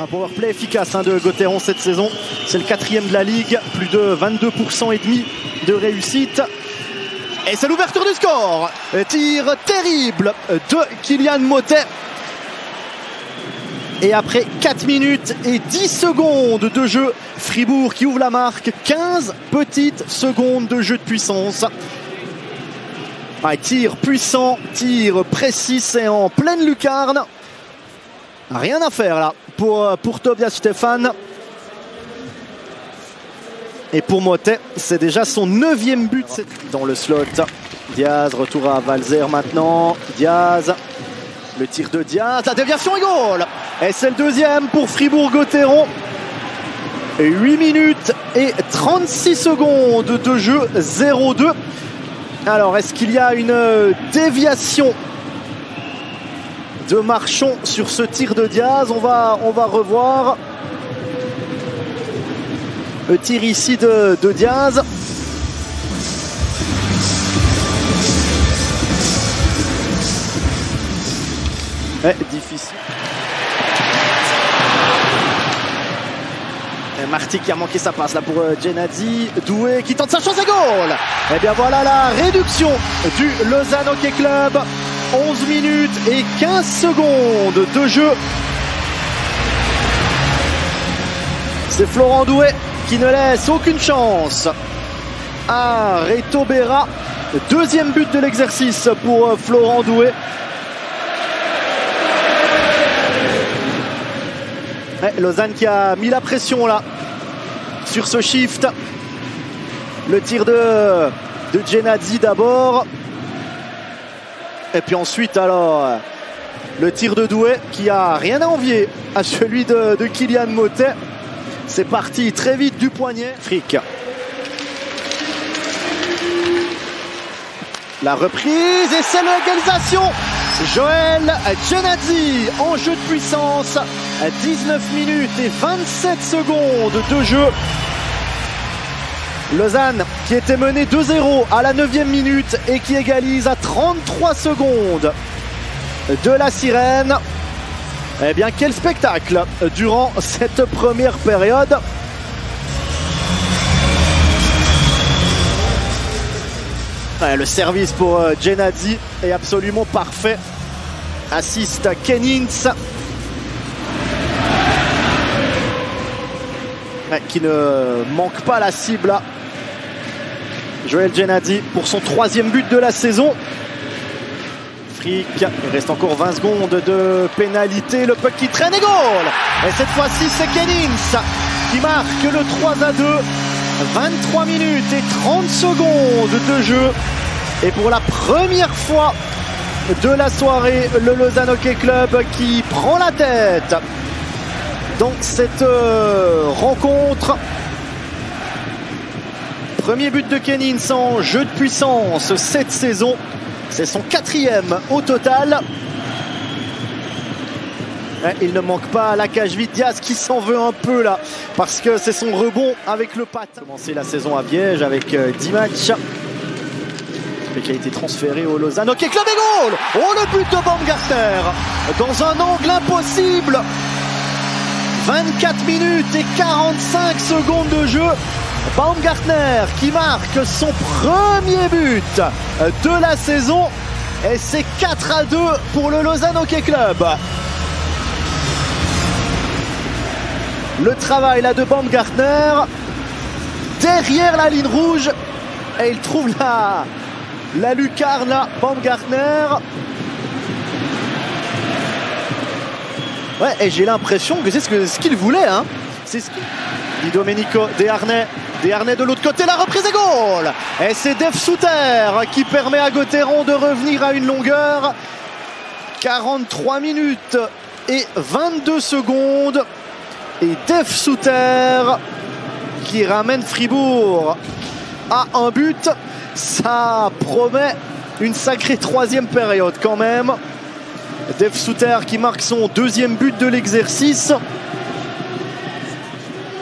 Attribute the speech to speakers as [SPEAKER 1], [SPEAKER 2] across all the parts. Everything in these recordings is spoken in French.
[SPEAKER 1] Un powerplay efficace de Gauthieron cette saison. C'est le 4e de la Ligue. Plus de 22% et demi de réussite. Et c'est l'ouverture du score. Tir terrible de Kylian Motet. Et après 4 minutes et 10 secondes de jeu, Fribourg qui ouvre la marque. 15 petites secondes de jeu de puissance. Tir puissant, tir précis, c'est en pleine lucarne. Rien à faire là pour Tobias Stephan. Et pour Motet, c'est déjà son 9e but dans le slot. Diaz, retour à Valzer maintenant. Diaz, le tir de Diaz, la déviation et goal. Et c'est le 2e pour Fribourg-Gauthieron. 8 minutes et 36 secondes de jeu, 0-2. Alors, est-ce qu'il y a une déviation de Marchand sur ce tir de Diaz? On va revoir. Le tir ici de Diaz. Difficile. Marty qui a manqué sa passe là pour Gennady. Doué qui tente sa chance à goal. Et bien voilà la réduction du Lausanne Hockey Club. 11 minutes et 15 secondes de jeu. C'est Florent Doué qui ne laisse aucune chance à Reto Berra. 2e but de l'exercice pour Florent Doué. Lausanne qui a mis la pression là sur ce shift. Le tir de Gennady d'abord. Et puis ensuite alors le tir de Doué qui a rien à envier à celui de Kylian Motet. C'est parti très vite du poignet. Frick. La reprise et c'est l'égalisation. Joël Gennady en jeu de puissance. 19 minutes et 27 secondes de jeu. Lausanne qui était menée 2-0 à la 9e minute et qui égalise à 33 secondes de la sirène. Eh bien quel spectacle durant cette première période. Le service pour Gennady est absolument parfait. Assiste Kenins. Qui ne manque pas la cible là. Joël Gennady pour son 3e but de la saison. Frick, il reste encore 20 secondes de pénalité. Le puck qui traîne et goal. Et cette fois-ci c'est Kenins qui marque le 3-2. 23 minutes et 30 secondes de jeu. Et pour la première fois de la soirée, le Lausanne Hockey Club qui prend la tête dans cette rencontre. Premier but de Kenins en jeu de puissance cette saison. C'est son 4e au total. Il ne manque pas la cage vide. Diaz qui s'en veut un peu là parce que c'est son rebond avec le patin. Commencé la saison à Viège avec 10 matchs. Qui a été transféré au Lausanne Hockey Club et goal. Oh, le but de Baumgartner dans un angle impossible. 24 minutes et 45 secondes de jeu. Baumgartner qui marque son premier but de la saison. Et c'est 4-2 pour le Lausanne Hockey Club. Le travail là de Baumgartner derrière la ligne rouge. Et il trouve la lucarne là, Baumgartner. Ouais, et j'ai l'impression que c'est ce qu'il voulait. C'est ce Di Domenico, Desharnais de l'autre côté, la reprise est goal. Et c'est Dave Souter qui permet à Gauthieron de revenir à une longueur. 43 minutes et 22 secondes. Et Dave Souter qui ramène Fribourg à un but. Ça promet une sacrée 3e période quand même. Dave Souter qui marque son 2e but de l'exercice.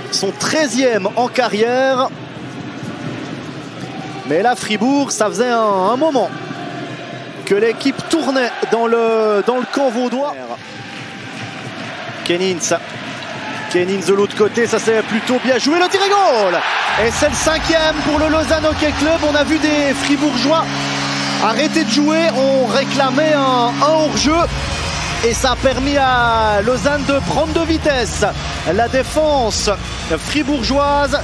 [SPEAKER 1] Son 13e en carrière. Mais là, Fribourg, ça faisait un moment que l'équipe tournait dans le camp vaudois. Kenins Kenins de l'autre côté, ça c'est plutôt bien joué, le tir et goal. Et c'est le 5e pour le Lausanne Hockey Club. On a vu des Fribourgeois arrêter de jouer, on réclamait un hors-jeu. Et ça a permis à Lausanne de prendre de vitesse. La défense fribourgeoise,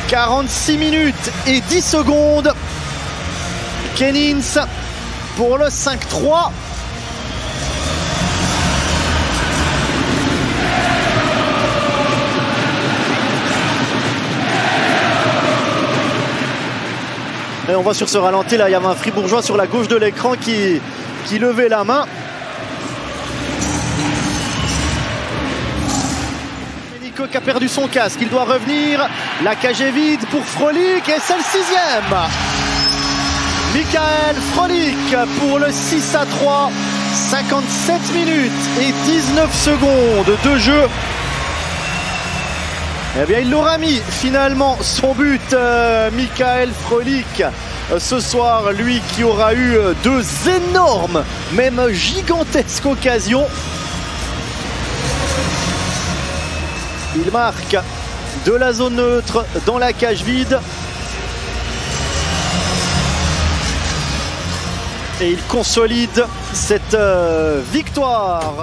[SPEAKER 1] 46 minutes et 10 secondes. Kenins pour le 5-3. Et on voit sur ce ralenti là, il y avait un Fribourgeois sur la gauche de l'écran qui levait la main. Nico qui a perdu son casque, il doit revenir. La cage est vide pour Frolik et c'est le 6e. Michael Frolik pour le 6-3. 57 minutes et 19 secondes de jeu. Eh bien, il l'aura mis finalement son but, Michael Frolik, ce soir, lui qui aura eu 2 énormes, même gigantesques occasions. Il marque de la zone neutre dans la cage vide. Et il consolide cette victoire.